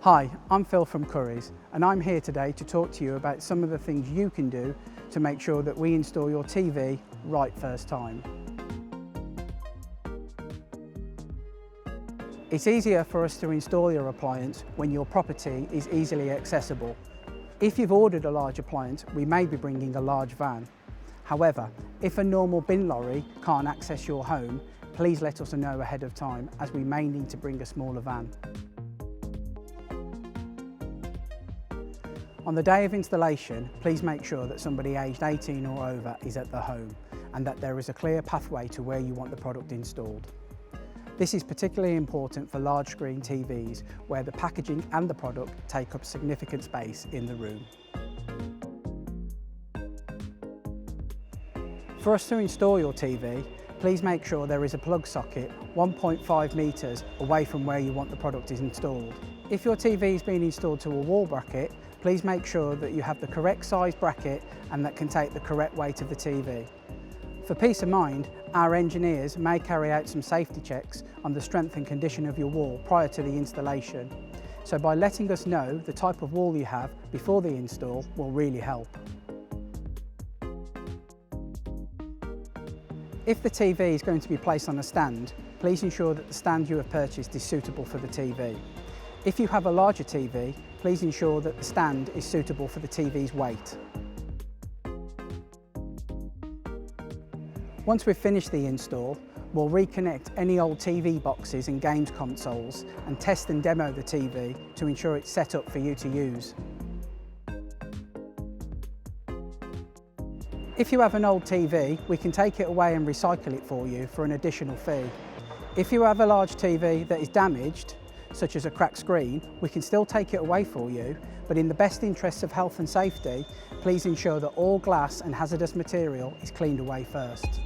Hi, I'm Phil from Currys and I'm here today to talk to you about some of the things you can do to make sure that we install your TV right first time. It's easier for us to install your appliance when your property is easily accessible. If you've ordered a large appliance, we may be bringing a large van. However, if a normal bin lorry can't access your home, please let us know ahead of time as we may need to bring a smaller van. On the day of installation, please make sure that somebody aged 18 or over is at the home and that there is a clear pathway to where you want the product installed. This is particularly important for large screen TVs where the packaging and the product take up significant space in the room. For us to install your TV, please make sure there is a plug socket 1.5 metres away from where you want the product installed. If your TV is being installed to a wall bracket, please make sure that you have the correct size bracket and that can take the correct weight of the TV. For peace of mind, our engineers may carry out some safety checks on the strength and condition of your wall prior to the installation. So by letting us know the type of wall you have before the install will really help. If the TV is going to be placed on a stand, please ensure that the stand you have purchased is suitable for the TV. If you have a larger TV, please ensure that the stand is suitable for the TV's weight. Once we've finished the install, we'll reconnect any old TV boxes and games consoles and test and demo the TV to ensure it's set up for you to use. If you have an old TV, we can take it away and recycle it for you for an additional fee. If you have a large TV that is damaged, such as a cracked screen, we can still take it away for you, but in the best interests of health and safety, please ensure that all glass and hazardous material is cleaned away first.